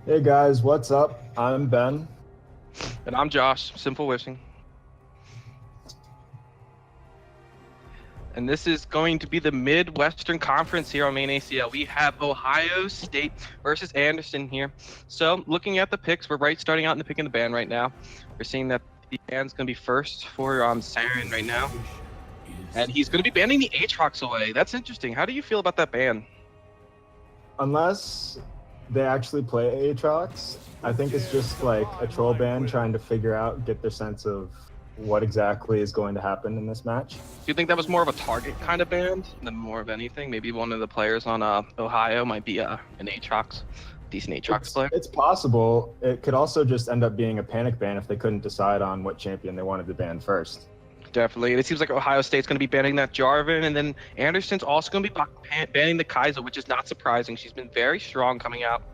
Hey guys, what's up? I'm Ben. And I'm Josh, Simple Wishing. And this is going to be the Midwestern Conference here on main ACL. We have Ohio State versus Anderson here. So looking at the picks, we're starting out in the pick in the band right now. We're seeing that the band's going to be first for Saren right now. And he's going to be banning the Aatrox away. That's interesting. How do you feel about that ban? Unless they actually play Aatrox, I think it's just like a troll band trying to get their sense of what exactly is going to happen in this match. Do you think that was more of a target kind of ban than more of anything? Maybe one of the players on Ohio might be an Aatrox, decent Aatrox player. It's possible. It could also just end up being a panic ban if they couldn't decide on what champion they wanted to ban first. Definitely. And it seems like Ohio State's going to be banning that Jarvan, and then Anderson's also going to be banning the Kaiser, which is not surprising. She's been very strong coming out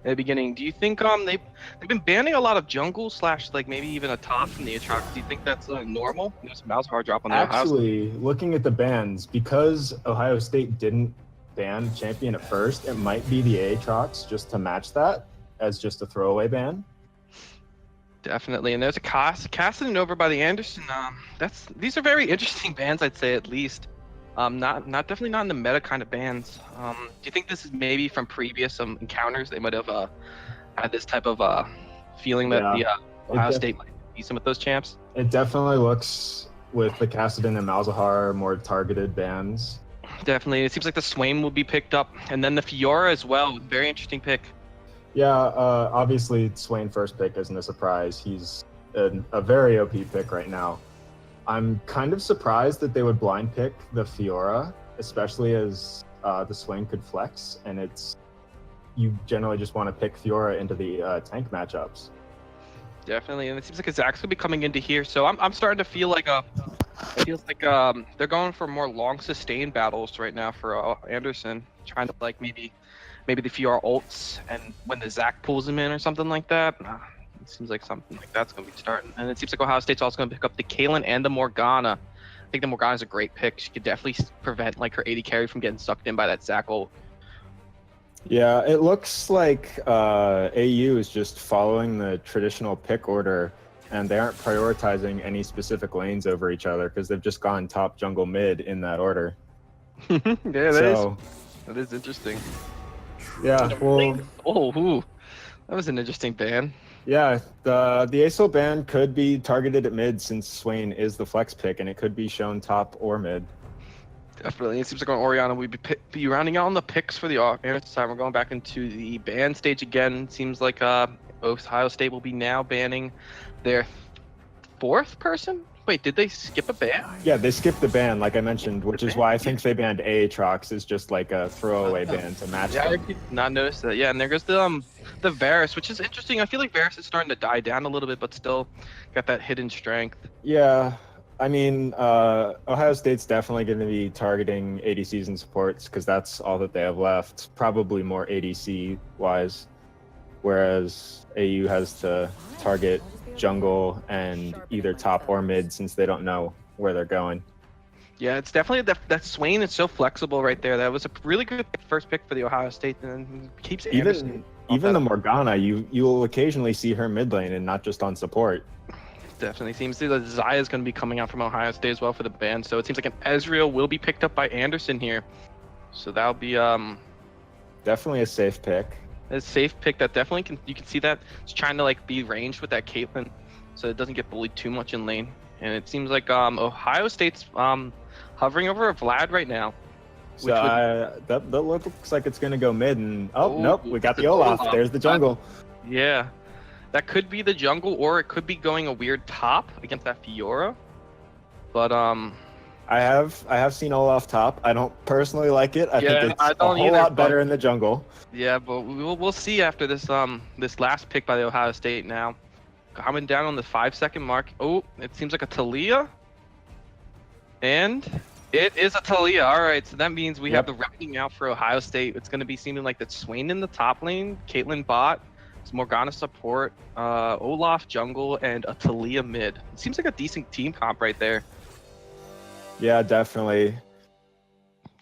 in the beginning. Do you think they've been banning a lot of jungle / like maybe even a top from the Aatrox? Do you think that's normal? There's a mouse hard drop on the Ohio State. Actually, looking at the bans, because Ohio State didn't ban champion at first, it might be the Aatrox just to match that as just a throwaway ban. Definitely, and there's a Cassidy over by the Anderson. These are very interesting bans, I'd say, at least. Definitely not in the meta kind of bans. Do you think this is maybe from previous encounters? They might have had this type of feeling that the Ohio State might be some of those champs. It definitely looks with the Kassadin and Malzahar more targeted bans. Definitely, it seems like the Swain will be picked up, and then the Fiora as well. Very interesting pick. Yeah, obviously Swain first pick isn't a surprise. He's a very OP pick right now. I'm kind of surprised that they would blind pick the Fiora, especially as the Swain could flex, and you generally just want to pick Fiora into the tank matchups. Definitely, and it seems like Zach's gonna be coming into here, so I'm starting to feel like it feels like they're going for more long sustained battles right now for Anderson, trying to like maybe the Fiora ults, and when the Zach pulls him in or something like that. It seems like something like that's going to be starting. And it seems like Ohio State's also going to pick up the Caitlyn and the Morgana. I think the Morgana's a great pick. She could definitely prevent like her 80 carry from getting sucked in by that Zach ult. Yeah, it looks like AU is just following the traditional pick order, and they aren't prioritizing any specific lanes over each other because they've just gone top, jungle, mid in that order. Yeah, that is interesting. Yeah, well, that was an interesting ban. Yeah, the ACEL ban could be targeted at mid since Swain is the flex pick, and it could be shown top or mid. Definitely. It seems like on Oriana we'd be rounding out on the picks for the Anderson side. We're going back into the ban stage again. It seems like Ohio State will be now banning their fourth person. Wait, did they skip a ban? Yeah, they skipped the ban, like I mentioned, which is why I think they banned Aatrox is just like a throwaway ban to match them. I did not notice that. Yeah, and there goes the Varus, which is interesting. I feel like Varus is starting to die down a little bit, but still got that hidden strength. Yeah, I mean, Ohio State's definitely going to be targeting ADCs and supports because that's all that they have left. Probably more ADC-wise, whereas AU has to target jungle and either top or mid since they don't know where they're going. Yeah, it's definitely that Swain is so flexible right there. That was a really good first pick for the Ohio State, and keeps Anderson. Even the Morgana, you'll occasionally see her mid lane and not just on support. Definitely seems that Xayah is going to be coming out from Ohio State as well for the ban. So it seems like an Ezreal will be picked up by Anderson here. So that'll be definitely a safe pick. A safe pick that definitely you can see that it's trying to like be ranged with that Caitlyn, so it doesn't get bullied too much in lane. And it seems like Ohio State's hovering over Vlad right now. So that looks like it's gonna go mid, and nope, we got the Olaf. There's the jungle. Yeah, that could be the jungle, or it could be going a weird top against that Fiora. But I have seen Olaf top. I don't personally like it. I think it's a whole lot better in the jungle. Yeah, but we'll see after this this last pick by the Ohio State now. Coming down on the 5-second mark. Oh, it seems like a Talia. And it is a Talia. All right, so that means we have the wrapping out for Ohio State. It's going to be seeming like that Swain in the top lane, Caitlyn bot, Morgana support, Olaf jungle, and a Talia mid. It seems like a decent team comp right there. Yeah, definitely.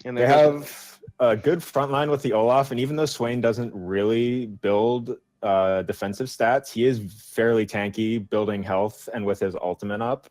And they have a good front line with the Olaf, and even though Swain doesn't really build defensive stats. He is fairly tanky, building health, and with his ultimate up.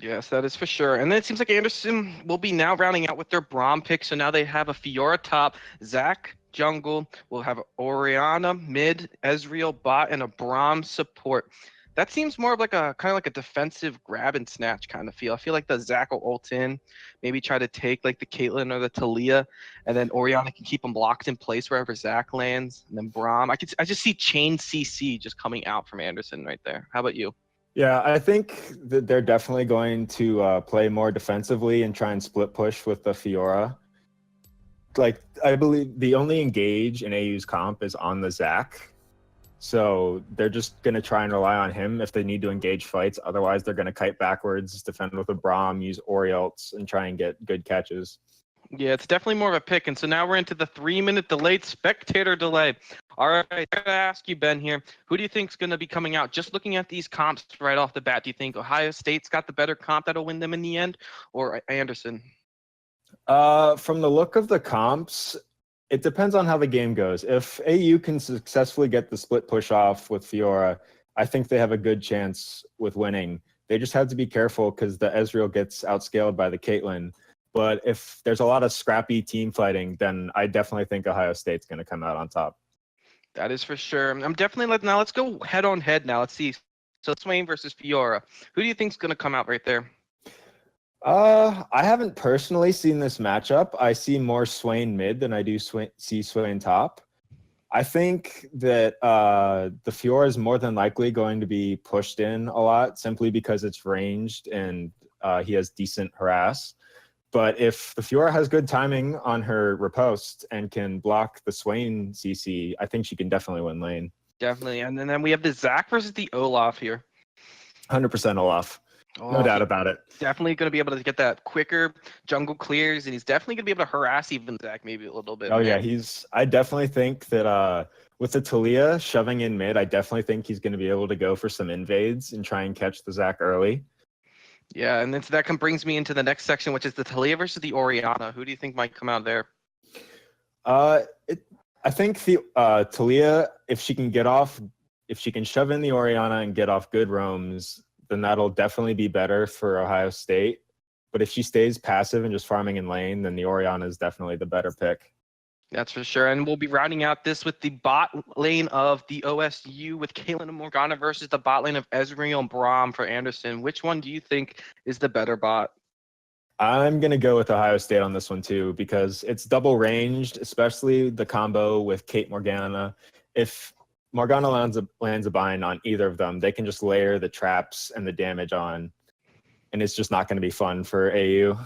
Yes, that is for sure. And then it seems like Anderson will be now rounding out with their Braum pick. So now they have a Fiora top, Zach jungle, we'll have Oriana mid, Ezreal bot, and a Braum support. That seems more of like a kind of like a defensive grab and snatch kind of feel. I feel like the Zach will ult in, maybe try to take like the Caitlyn or the Talia, and then Oriana can keep them locked in place wherever Zach lands. And then Braum, I just see chain CC just coming out from Anderson right there. How about you? Yeah, I think that they're definitely going to play more defensively and try and split push with the Fiora. Like, I believe the only engage in AU's comp is on the Zac. So they're just going to try and rely on him if they need to engage fights. Otherwise, they're going to kite backwards, defend with a Braum, use Oriults, and try and get good catches. Yeah, it's definitely more of a pick. And so now we're into the 3-minute delayed spectator delay. All right, I gotta ask you, Ben, here. Who do you think is going to be coming out? Just looking at these comps right off the bat, do you think Ohio State's got the better comp that'll win them in the end, or Anderson? From the look of the comps, it depends on how the game goes. If AU can successfully get the split push off with Fiora, I think they have a good chance with winning. They just have to be careful because the Ezreal gets outscaled by the Caitlyn. But if there's a lot of scrappy team fighting, then I definitely think Ohio State's going to come out on top. That is for sure. I'm definitely now. Let's go head on head now. Let's see. So Swain versus Fiora. Who do you think's going to come out right there? I haven't personally seen this matchup. I see more Swain mid than I do see Swain top. I think that the Fiora is more than likely going to be pushed in a lot simply because it's ranged and he has decent harass. But if the Fiora has good timing on her riposte and can block the Swain CC, I think she can definitely win lane. Definitely. And then we have the Zach versus the Olaf here. 100% Olaf. No doubt about it. Definitely going to be able to get that quicker jungle clears, and he's definitely going to be able to harass even Zach maybe a little bit. Oh, yeah. I definitely think that with the Talia shoving in mid, I definitely think he's going to be able to go for some invades and try and catch the Zach early. Yeah, and then so that brings me into the next section, which is the Talia versus the Oriana. Who do you think might come out there? I think the Talia, if she can shove in the Oriana and get off good roams, then that'll definitely be better for Ohio State. But if she stays passive and just farming in lane, then the Oriana is definitely the better pick. That's for sure. And we'll be rounding out this with the bot lane of the OSU with Caitlyn and Morgana versus the bot lane of Ezreal and Braum for Anderson. Which one do you think is the better bot? I'm going to go with Ohio State on this one too, because it's double ranged, especially the combo with Kate Morgana. If Morgana lands a bind on either of them, they can just layer the traps and the damage on, and it's just not going to be fun for AU.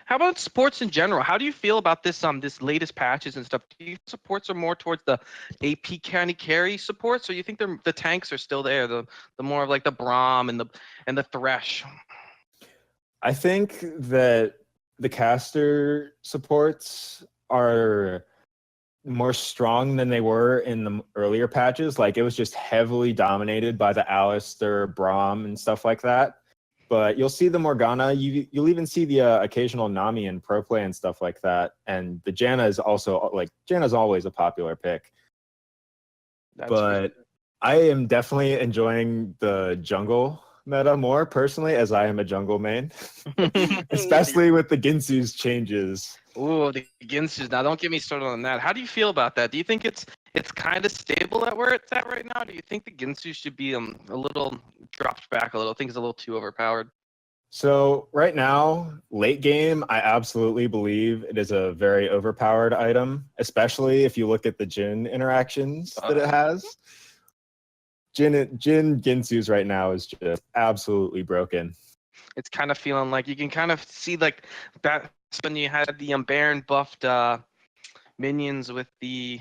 How about sports in general? How do you feel about this this latest patches and stuff? Do you think supports are more towards the AP carry supports, or you think the tanks are still there, the more of like the Braum and the Thresh? I think that the caster supports are more strong than they were in the earlier patches. Like, it was just heavily dominated by the Alistair, Braum, and stuff like that. But you'll see the Morgana. You'll even see the occasional Nami in pro play and stuff like that. And the Janna is also Janna's always a popular pick. But I am definitely enjoying the jungle meta more personally, as I am a jungle main, especially with the Ginsu's changes. Ooh, the Ginsu's. Now, don't get me started on that. How do you feel about that? Do you think it's kind of stable at where it's at right now? Do you think the Ginsu should be a little dropped back a little? I think it's a little too overpowered. So right now, late game, I absolutely believe it is a very overpowered item, especially if you look at the Jhin interactions that it has. Jhin Ginsu's right now is just absolutely broken. It's kind of feeling like you can kind of see like that when you had the Baron buffed minions with the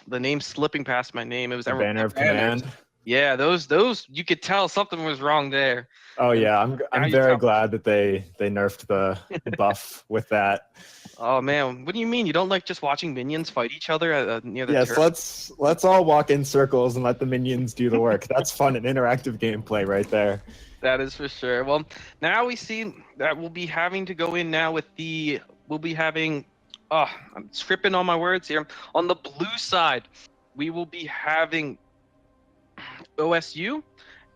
name slipping past my name. It was Banner of Command. Yeah, those you could tell something was wrong there. Oh yeah, I'm very glad that they nerfed the buff with that. Oh man, what do you mean? You don't like just watching minions fight each other near the turret? Yes, let's all walk in circles and let the minions do the work. That's fun and interactive gameplay right there. That is for sure. Well, now we see that we'll be having to go in now with we'll be having I'm scripting all my words here. On the blue side, we will be having OSU,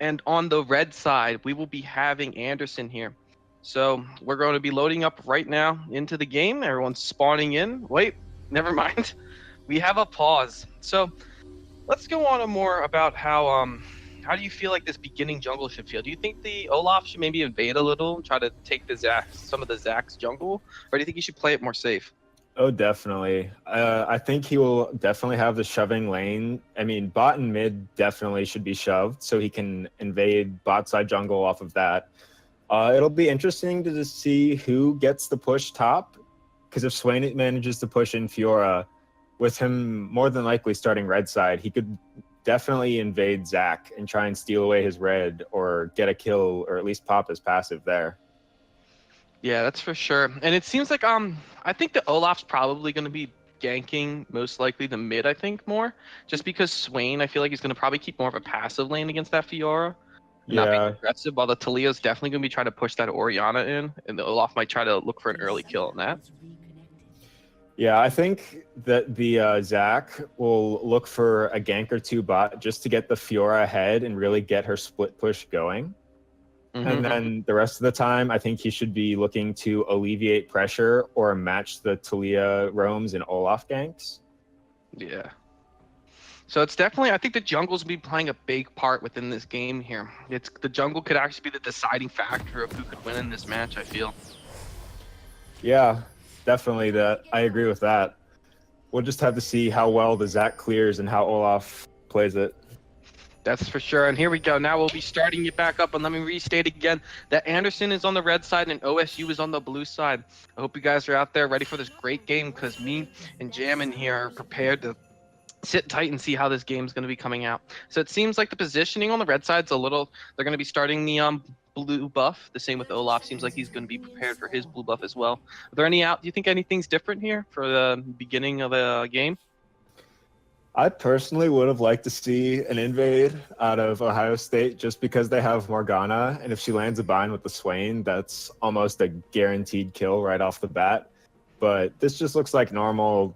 and on the red side, we will be having Anderson here. So we're going to be loading up right now into the game. Everyone's spawning in. Wait, never mind. We have a pause. So let's go on more about how do you feel like this beginning jungle should feel? Do you think the Olaf should maybe invade a little and try to take the some of the Zax's jungle, or do you think he should play it more safe? Oh, definitely. I think he will definitely have the shoving lane. I mean, bot and mid definitely should be shoved, so he can invade bot side jungle off of that. It'll be interesting to just see who gets the push top, because if Swain manages to push in Fiora, with him more than likely starting red side, he could definitely invade Zach and try and steal away his red or get a kill or at least pop his passive there. Yeah, that's for sure. And it seems like I think the Olaf's probably going to be ganking most likely the mid, I think, more. Just because Swain, I feel like he's going to probably keep more of a passive lane against that Fiora. Not being aggressive, while the Talia's definitely going to be trying to push that Orianna in, and the Olaf might try to look for an early kill on that. Yeah, I think that the Zach will look for a gank or two bot just to get the Fiora ahead and really get her split push going. And then the rest of the time, I think he should be looking to alleviate pressure or match the Talia roams and Olaf ganks. Yeah. So it's definitely, I think the jungle's be playing a big part within this game here. The jungle could actually be the deciding factor of who could win in this match, I feel. Yeah, definitely. I agree with that. We'll just have to see how well the Zach clears and how Olaf plays it. That's for sure. And here we go. Now we'll be starting it back up. And let me restate again that Anderson is on the red side and OSU is on the blue side. I hope you guys are out there ready for this great game, because me and Jammin here are prepared to sit tight and see how this game is going to be coming out. So it seems like the positioning on the red side's a little, they're going to be starting the blue buff. The same with Olaf. Seems like he's going to be prepared for his blue buff as well. Are there any do you think anything's different here for the beginning of the game? I personally would have liked to see an invade out of Ohio State just because they have Morgana, and if she lands a bind with the Swain, that's almost a guaranteed kill right off the bat. But this just looks like normal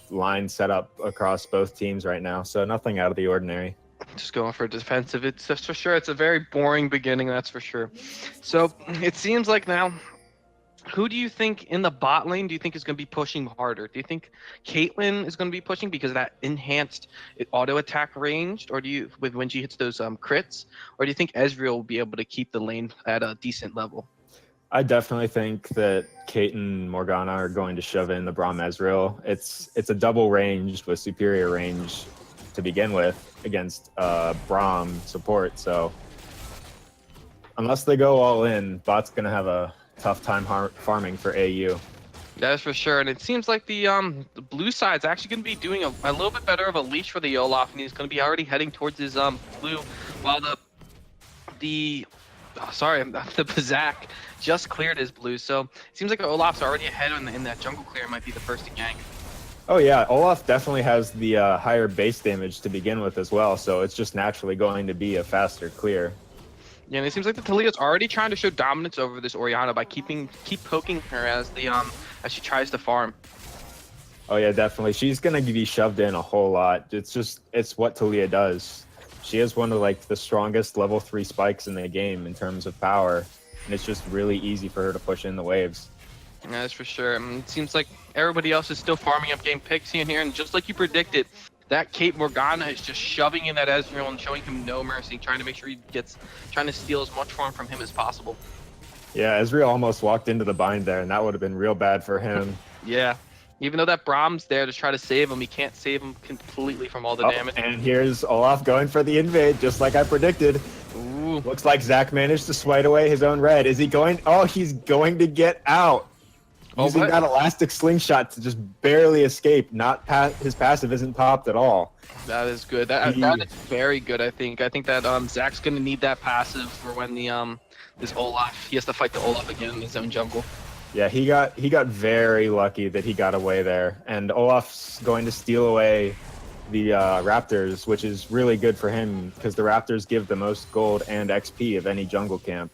line setup across both teams right now, so nothing out of the ordinary. Just going for defensive. It's just for sure. It's a very boring beginning, that's for sure. So it seems like now, who do you think in the bot lane do you think is going to be pushing harder? Do you think Caitlyn is going to be pushing because of that enhanced auto attack ranged, or do you when she hits those crits, or do you think Ezreal will be able to keep the lane at a decent level? I definitely think that Kate and Morgana are going to shove in the Braum Ezreal. It's a double range with superior range to begin with against Braum support. So unless they go all in, bot's going to have a tough time farming for AU. That is for sure. And it seems like the blue side's actually going to be doing a little bit better of a leash for the Olaf, and he's going to be already heading towards his blue, while the Zach just cleared his blue. So it seems like Olaf's already ahead in that jungle clear, might be the first to gank. Oh yeah, Olaf definitely has the higher base damage to begin with as well, so it's just naturally going to be a faster clear. Yeah, and it seems like the Talia's already trying to show dominance over this Orianna by keep poking her as she tries to farm. Oh yeah, definitely. She's gonna be shoved in a whole lot. It's what Talia does. She has one of the strongest level 3 spikes in the game in terms of power, and it's just really easy for her to push in the waves. Yeah, that's for sure. It seems like everybody else is still farming up game picks here and here, and just like you predicted, that Kate Morgana is just shoving in that Ezreal and showing him no mercy, trying to make sure trying to steal as much farm from him as possible. Yeah, Ezreal almost walked into the bind there, and that would have been real bad for him. Yeah. Even though that Braum's there to try to save him, he can't save him completely from all the damage. And here's Olaf going for the invade, just like I predicted. Ooh. Looks like Zach managed to swipe away his own red. Is he going? Oh, he's going to get out. Using that elastic slingshot to just barely escape. His passive isn't popped at all. That is good. That is very good, I think. I think that Zach's going to need that passive for when this Olaf, he has to fight the Olaf again in his own jungle. Yeah, he got very lucky that he got away there, and Olaf's going to steal away the Raptors, which is really good for him because the Raptors give the most gold and XP of any jungle camp.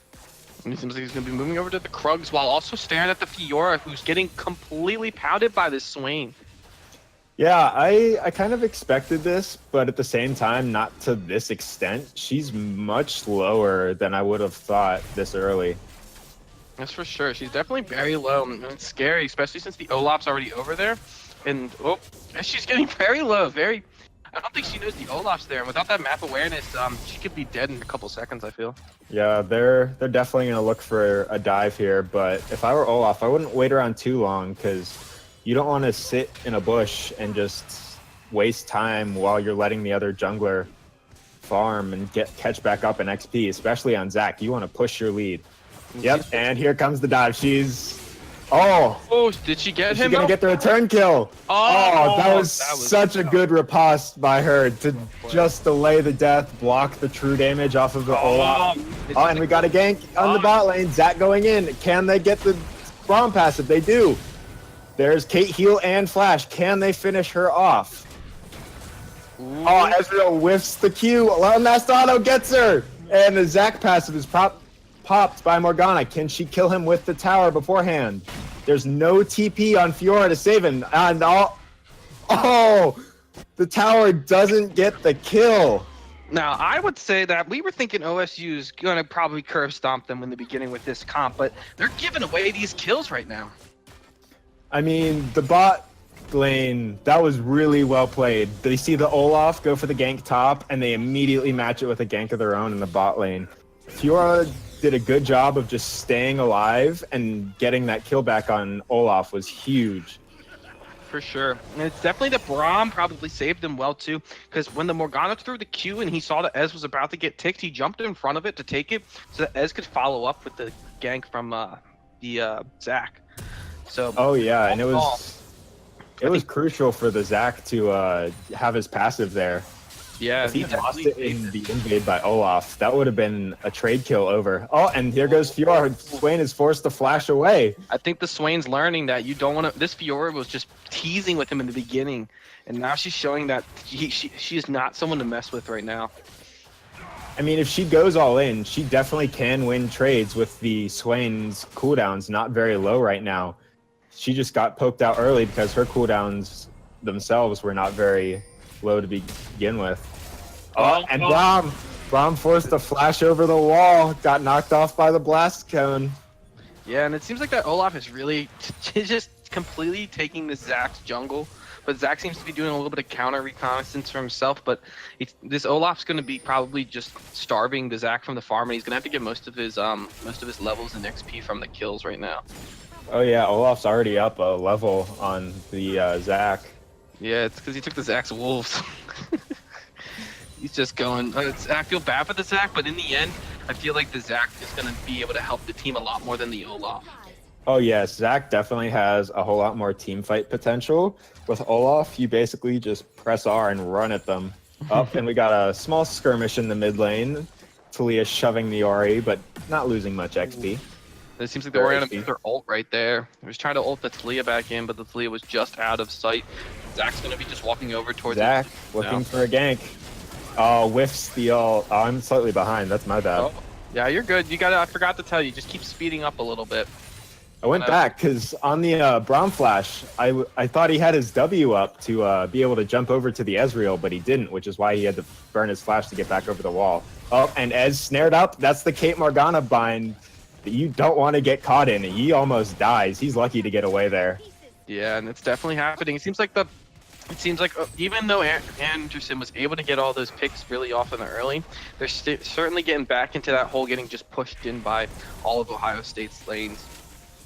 And it seems like he's going to be moving over to the Krugs while also staring at the Fiora, who's getting completely pounded by this Swain. Yeah, I kind of expected this, but at the same time, not to this extent. She's much lower than I would have thought this early. That's for sure. She's definitely very low, and it's scary, especially since the Olaf's already over there. And she's getting very low. I don't think she knows the Olaf's there, and without that map awareness, she could be dead in a couple seconds, I feel. Yeah, they're definitely gonna look for a dive here, but if I were Olaf, I wouldn't wait around too long because you don't want to sit in a bush and just waste time while you're letting the other jungler farm and catch back up in XP, especially on Zac. You want to push your lead. Yep, and here comes the dive. Oh, did she get him? She's gonna get the return kill. Oh, that was such a good riposte by her to just delay the death, block the true damage off of the Olaf. Oh, and we got a gank on the bot lane. Zac going in. Can they get the Braum passive? They do. There's Kate heal and flash. Can they finish her off? Ooh. Oh, Ezreal whiffs the Q. Last auto gets her. And the Zac passive is popped by Morgana. Can she kill him with the tower beforehand? There's no TP on Fiora to save him. And the tower doesn't get the kill. Now, I would say that we were thinking OSU's going to probably curve stomp them in the beginning with this comp, but they're giving away these kills right now. I mean, the bot lane, that was really well played. They see the Olaf go for the gank top, and they immediately match it with a gank of their own in the bot lane. Fiora did a good job of just staying alive, and getting that kill back on Olaf was huge. For sure. And it's definitely the Braum probably saved him well, too, because when the Morgana threw the Q and he saw that Ez was about to get ticked, he jumped in front of it to take it so that Ez could follow up with the gank from the Zac. So, oh yeah, and it was crucial for the Zac to have his passive there. Yeah, if he lost it in the invade by Olaf, that would have been a trade kill over. Oh, and here goes Fiora. Swain is forced to flash away. I think the Swain's learning that you don't want to. This Fiora was just teasing with him in the beginning, and now she's showing that she is not someone to mess with right now. I mean, if she goes all in, she definitely can win trades with the Swain's cooldowns not very low right now. She just got poked out early because her cooldowns themselves were not very low to begin with. Oh, and Braum forced a flash over the wall, got knocked off by the blast cone. Yeah, and it seems like that Olaf is really just completely taking the Zac's jungle. But Zac seems to be doing a little bit of counter reconnaissance for himself. But this Olaf's going to be probably just starving the Zac from the farm, and he's going to have to get most of his levels and XP from the kills right now. Oh yeah, Olaf's already up a level on the Zac. Yeah, it's because he took the Zac's wolves. He's just going. I feel bad for the Zac, but in the end, I feel like the Zac is going to be able to help the team a lot more than the Olaf. Oh yes, Zac definitely has a whole lot more team fight potential. With Olaf, you basically just press R and run at them. Up, and we got a small skirmish in the mid lane. Talia shoving the Ori, but not losing much XP. It seems like the Orianna made their ult right there. He was trying to ult the Talia back in, but the Talia was just out of sight. Zac's going to be just walking over towards Zac looking for a gank. Oh, whiffs the ult. Oh, I'm slightly behind. That's my bad. Oh, yeah, you're good. I forgot to tell you, just keep speeding up a little bit. I went back because on the Braum flash, I thought he had his W up to be able to jump over to the Ezreal, but he didn't, which is why he had to burn his flash to get back over the wall. Oh, and Ez snared up. That's the Kate Morgana bind that you don't want to get caught in. He almost dies. He's lucky to get away there. Yeah, and it's definitely happening. It seems like even though Anderson was able to get all those picks really off in the early, they're certainly getting back into that hole, getting just pushed in by all of Ohio State's lanes.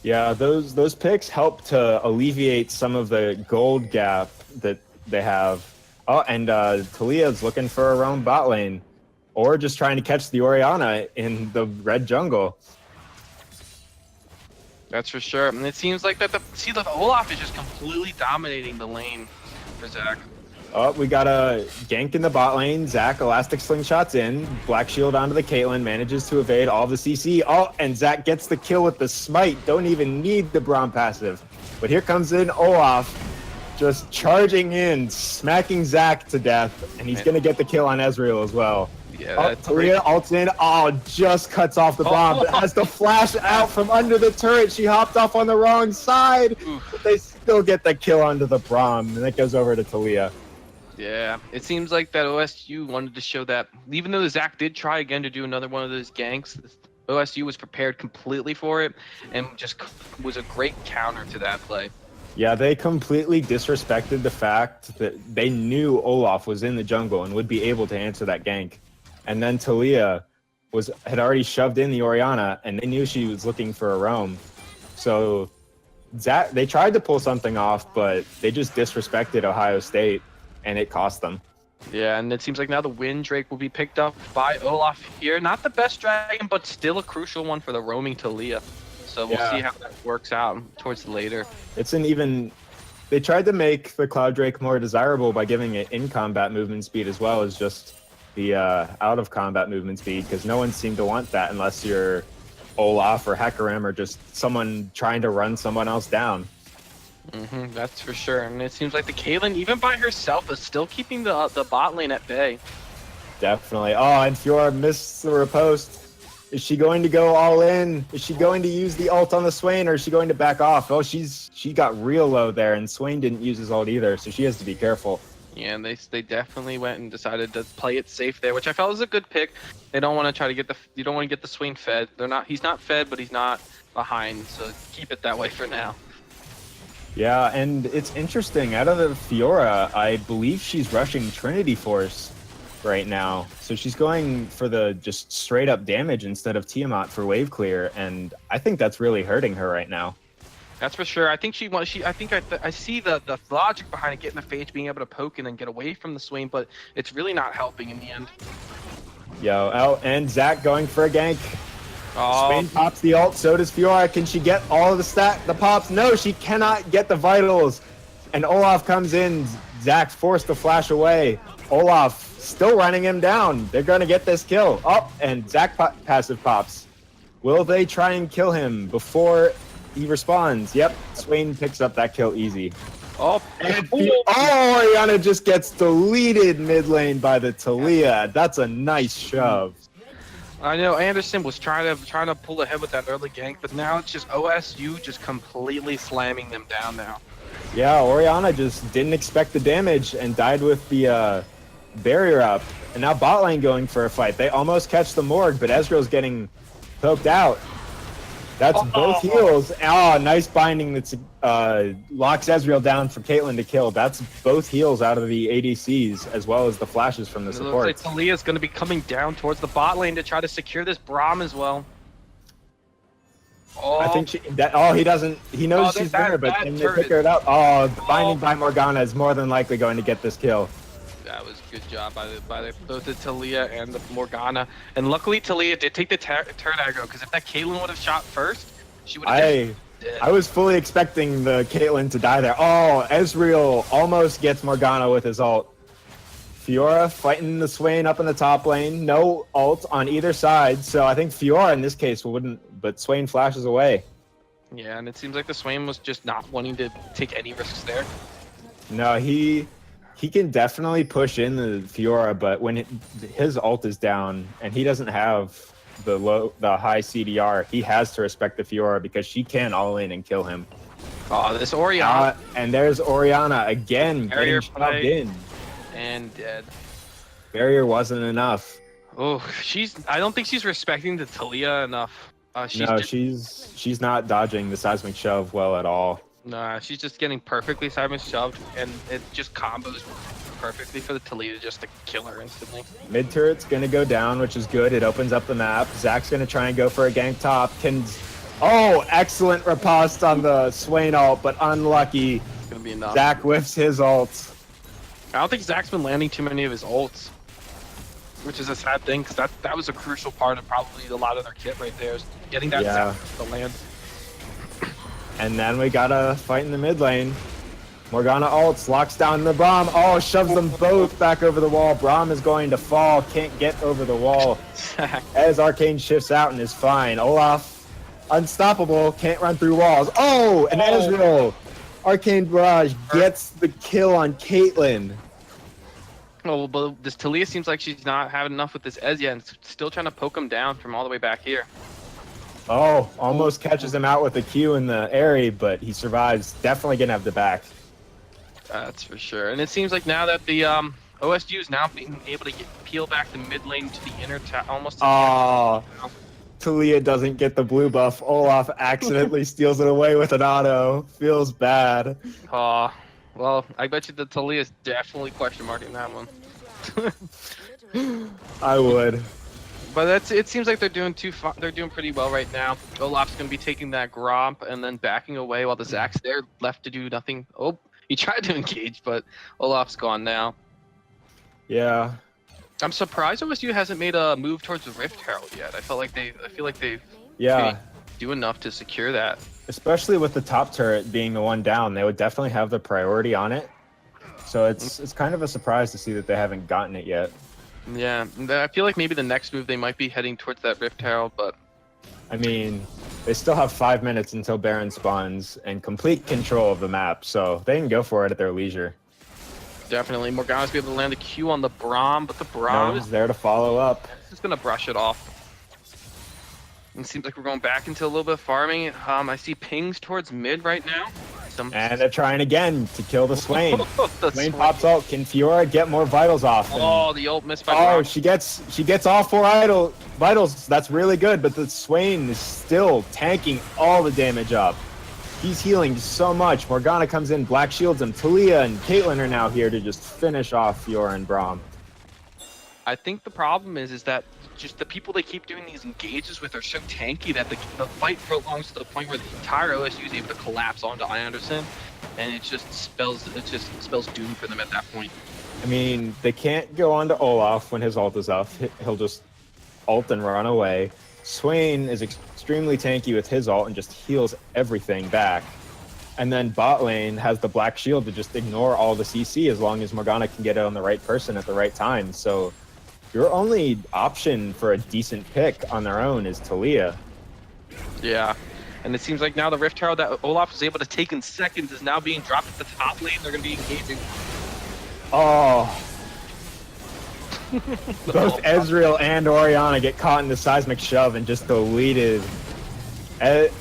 Yeah, those picks help to alleviate some of the gold gap that they have. Oh, and Talia's looking for a roam bot lane, or just trying to catch the Orianna in the red jungle. That's for sure. And it seems like the Olaf is just completely dominating the lane for Zac. Oh, we got a gank in the bot lane. Zac elastic slingshots in. Black shield onto the Caitlyn, manages to evade all the CC. Oh, and Zac gets the kill with the smite. Don't even need the Braum passive. But here comes in Olaf, just charging in, smacking Zac to death, and he's gonna get the kill on Ezreal as well. Yeah, Talia ults in. Oh, just cuts off the bomb. But has to flash out from under the turret. She hopped off on the wrong side. still get the kill onto the Braum, and it goes over to Talia. Yeah, it seems like that OSU wanted to show that even though Zach did try again to do another one of those ganks, OSU was prepared completely for it and just was a great counter to that play. Yeah, they completely disrespected the fact that they knew Olaf was in the jungle and would be able to answer that gank. And then Talia had already shoved in the Orianna, and they knew she was looking for a roam. So they tried to pull something off, but they just disrespected Ohio State, and it cost them. Yeah, and it seems like now the Wind Drake will be picked up by Olaf here. Not the best dragon, but still a crucial one for the roaming Talia. So we'll see how that works out towards later. They tried to make the Cloud Drake more desirable by giving it in-combat movement speed as well as just the out-of-combat movement speed, because no one seemed to want that unless you're Olaf or Hecarim or just someone trying to run someone else down. That's for sure. And it seems like the Caitlyn, even by herself, is still keeping the bot lane at bay. Definitely. Oh, and Fiora missed the riposte. Is she going to go all in? Is she going to use the ult on the Swain, or is she going to back off? Oh, she got real low there, and Swain didn't use his ult either, so she has to be careful. Yeah, and they definitely went and decided to play it safe there, which I felt was a good pick. They don't want to try to get you don't want to get the Swain fed. He's not fed, but he's not behind, so keep it that way for now. Yeah, and it's interesting. Out of the Fiora, I believe she's rushing Trinity Force right now. So she's going for the just straight up damage instead of Tiamat for wave clear, and I think that's really hurting her right now. That's for sure. I think I see the logic behind it, getting the phage, being able to poke and then get away from the Swain, but it's really not helping in the end. And Zach going for a gank. Oh. Swain pops the ult, so does Fiora. Can she get all of the pops? No, she cannot get the vitals. And Olaf comes in. Zach's forced to flash away. Olaf still running him down. They're going to get this kill. Oh, and Zach passive pops. Will they try and kill him before he responds? Yep, Swain picks up that kill easy. Orianna just gets deleted mid lane by the Talia. That's a nice shove. I know Anderson was trying to pull ahead with that early gank, but now it's just OSU just completely slamming them down now. Yeah, Orianna just didn't expect the damage and died with the barrier up. And now bot lane going for a fight. They almost catch the Morg, but Ezreal's getting poked out. That's both heals. Oh, nice binding that locks Ezreal down for Caitlyn to kill. That's both heals out of the ADCs, as well as the flashes from the supports. It looks like Talia's going to be coming down towards the bot lane to try to secure this Braum as well. I think he doesn't. He knows she's there, but then they pick her up. Oh, the binding by Morgana is more than likely going to get this kill. That was a good job by both the Talia and the Morgana. And luckily Talia did take the turn aggro, because if that Caitlyn would have shot first, she would have I was fully expecting the Caitlyn to die there. Oh, Ezreal almost gets Morgana with his ult. Fiora fighting the Swain up in the top lane. No ult on either side, so I think Fiora in this case wouldn't, but Swain flashes away. Yeah, and it seems like the Swain was just not wanting to take any risks there. No, he can definitely push in the Fiora, but when his ult is down and he doesn't have the high CDR, he has to respect the Fiora because she can all in and kill him. Oh, this Orianna. And there's Orianna again getting shoved in. And dead. Barrier wasn't enough. Oh, I don't think she's respecting the Talia enough. She's not dodging the seismic shove well at all. Nah, she's just getting perfectly seismic shoved, and it just combos perfectly for the Talia just to kill her instantly. Mid turret's gonna go down, which is good. It opens up the map. Zach's gonna try and go for a gank top. Excellent riposte on the Swain ult, but unlucky. It's gonna be enough. Zach whiffs his ult. I don't think Zach's been landing too many of his ults, which is a sad thing, because that was a crucial part of probably a lot of their kit right there, is getting that Zach to land. And then we got a fight in the mid lane. Morgana ults, locks down the Braum. Oh, shoves them both back over the wall. Braum is going to fall, can't get over the wall. As Arcane shifts out and is fine. Olaf, unstoppable, can't run through walls. Oh, and Ezreal. Arcane Barrage gets the kill on Caitlyn. Oh, but this Talia seems like she's not having enough with this Ez yet, and still trying to poke him down from all the way back here. Oh, almost catches him out with the Q in the airy, but he survives. Definitely gonna have the back. That's for sure. And it seems like now that the OSU is now being able to peel back the mid lane to the inner almost to the Oh, Talia doesn't get the blue buff. Olaf accidentally steals it away with an auto. Feels bad. Well, I bet you the Talia is definitely question marking that one. I would. But it seems like they're doing they're doing pretty well right now. Olaf's gonna be taking that Gromp and then backing away while the Zack's there left to do nothing. Oh, he tried to engage, but Olaf's gone now. Yeah. I'm surprised OSU hasn't made a move towards the Rift Herald yet. I feel like they've Yeah. do enough to secure that. Especially with the top turret being the one down, they would definitely have the priority on it. So it's kind of a surprise to see that they haven't gotten it yet. Yeah, I feel like maybe the next move they might be heading towards that Rift Herald, but I mean, they still have 5 minutes until Baron spawns and complete control of the map, so they can go for it at their leisure. definitely Morgana's be able to land the Q on the Braum, but the Braum is there to follow up. just gonna brush it off. It seems like we're going back into a little bit of farming. I see pings towards mid right now. And they're trying again to kill the Swain. The Swain pops ult. Can Fiora get more vitals off? Oh, the ult missed by Oh, Braum. she gets all 4 vitals. That's really good, but the Swain is still tanking all the damage up. He's healing so much. Morgana comes in, black shields him. Talia and Caitlyn are now here to just finish off Fiora and Braum. I think the problem is that just the people they keep doing these engages with are so tanky that the fight prolongs to the point where the entire OSU is able to collapse onto Anderson, and it just spells doom for them at that point. I mean, they can't go on to Olaf when his ult is up. He'll just ult and run away. Swain is extremely tanky with his ult and just heals everything back. And then bot lane has the black shield to just ignore all the CC as long as Morgana can get it on the right person at the right time. So your only option for a decent pick on their own is Talia. Yeah, and it seems like now the Rift Herald that Olaf was able to take in seconds is now being dropped at the top lane. They're going to be engaging. Oh. Both Ezreal and Orianna get caught in the seismic shove and just deleted.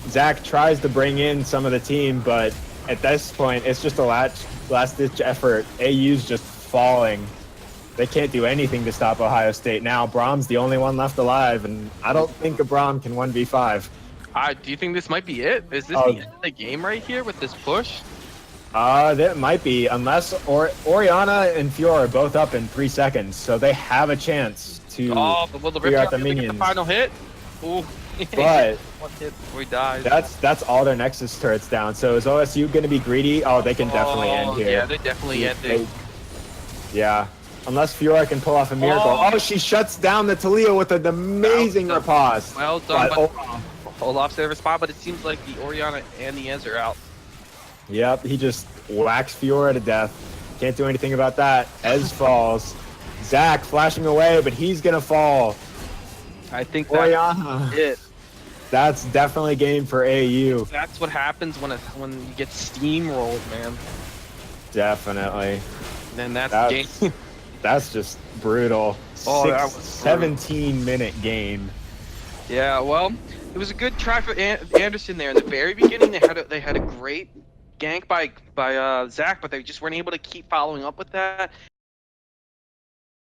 Zack tries to bring in some of the team, but at this point, it's just a last-ditch effort. AU's just falling. They can't do anything to stop Ohio State now. Braum's the only one left alive, and I don't think a Braum can 1v5. Do you think this might be it? Is this the end of the game right here with this push? That might be, unless Orianna and Fiora are both up in 3 seconds, so they have a chance to will the Rift Herald get the final hit? Ooh. But one hit before he dies. That's all their Nexus turrets down. So is OSU going to be greedy? Oh, they can definitely end here. Yeah, they definitely end. Yeah. Unless Fiora can pull off a miracle. Oh, she shuts down the Talia with an amazing riposte. Well done, but Olaf's there to spot, but it seems like the Orianna and the Ez are out. Yep, he just whacks Fiora to death. Can't do anything about that. Ez falls. Zack flashing away, but he's going to fall. I think that's it. That's definitely game for AU. That's what happens when you get steamrolled, man. Definitely. Then that's game. That's just brutal. Oh, that was 17-minute game. Yeah, well, it was a good try for Anderson there in the very beginning. They had a great gank by Zack, but they just weren't able to keep following up with that.